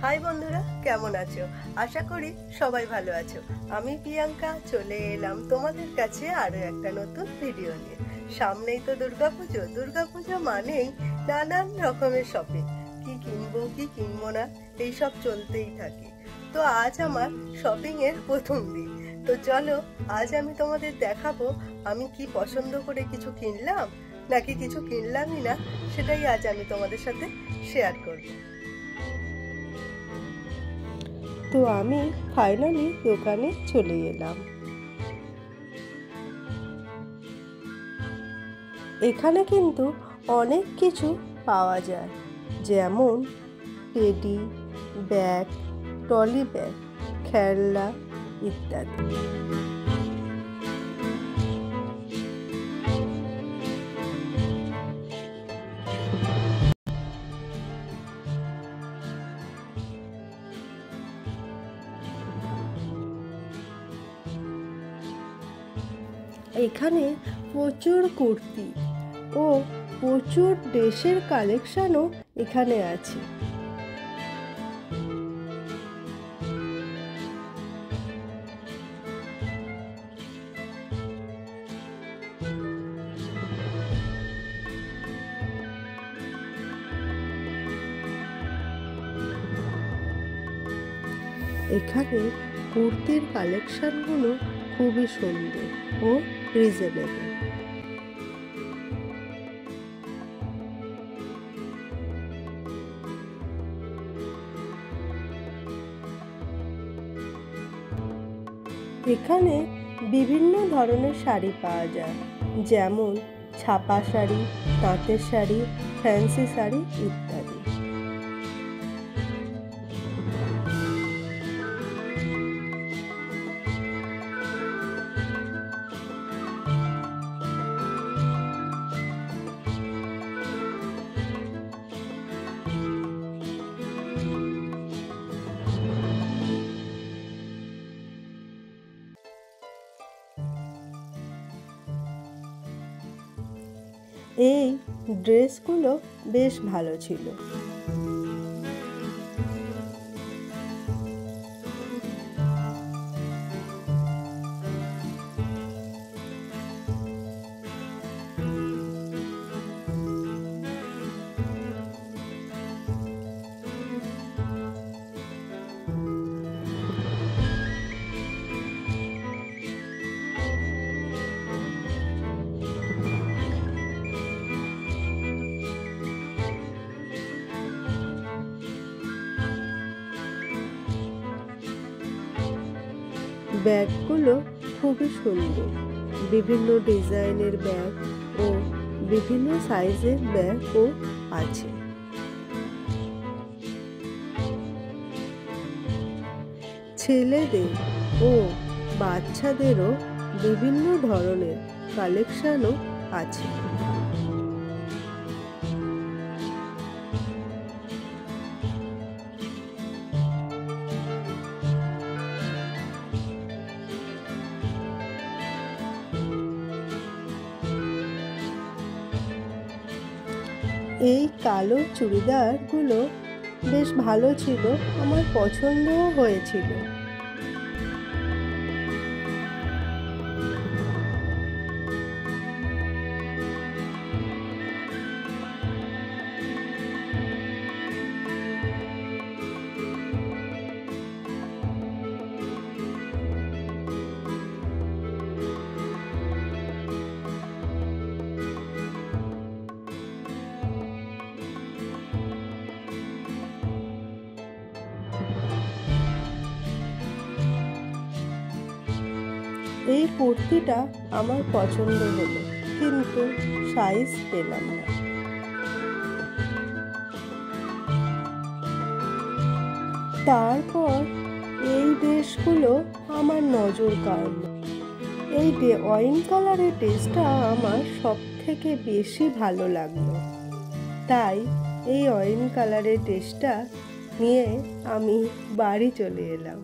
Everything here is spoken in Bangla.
হাই বন্ধুরা, কেমন আছো? আশা করি সবাই ভালো আছো। আমি প্রিয়াঙ্কা চলে এলাম তোমাদের কাছে আরো একটা নতুন ভিডিও নিয়ে। সামনেই তো দুর্গাপুজো। দুর্গাপুজো মানেই নানান রকমের শপিং। কি কিনবো কি কিনবো না এইসব চলতেই থাকে। তো আজ আমার শপিং এর প্রথম দিন। তো চলো আজ আমি তোমাদের দেখাবো আমি কি পছন্দ করে কিছু কিনলাম নাকি কিছু কিনলামই না, সেটাই আজ আমি তোমাদের সাথে শেয়ার করবো। তো আমি ফাইনালি দোকানে চলে এলাম। এখানে কিন্তু অনেক কিছু পাওয়া যায়, যেমন টেডি ব্যাগ, ট্রলি ব্যাগ, খেলনা ইত্যাদি। এখানে প্রচুর কুর্তি ও প্রচুর ড্রেসের কালেকশনও এখানে আছে। এখানে কুর্তির কালেকশনগুলো খুবই সুন্দর ও রিজনেবল। এখানে বিভিন্ন ধরনের শাড়ি পাওয়া যায়, যেমন ছাপা শাড়ি, তাঁতের শাড়ি, ফ্যান্সি শাড়ি ইত্যাদি। এই ড্রেসগুলো বেশ ভালো ছিল। ব্যাগগুলো খুবই সুন্দর, বিভিন্ন ডিজাইনের ব্যাগ ও বিভিন্ন সাইজের ব্যাগও আছে। ছেলেদের ও বাচ্চাদেরও বিভিন্ন ধরনের কালেকশনও আছে। এই কালো চুড়িদারগুলো বেশ ভালো ছিল, আমার পছন্দও হয়েছিল। এই কুর্তিটা আমার পছন্দ হলো, কিন্তু সাইজ পেলাম না। তারপর এই ড্রেসগুলো আমার নজর কাড়ল। এই ওয়াইন কালারের ড্রেসটা আমার সব থেকে বেশি ভালো লাগলো, তাই এই ওয়াইন কালারের ড্রেসটা নিয়ে আমি বাড়ি চলে এলাম।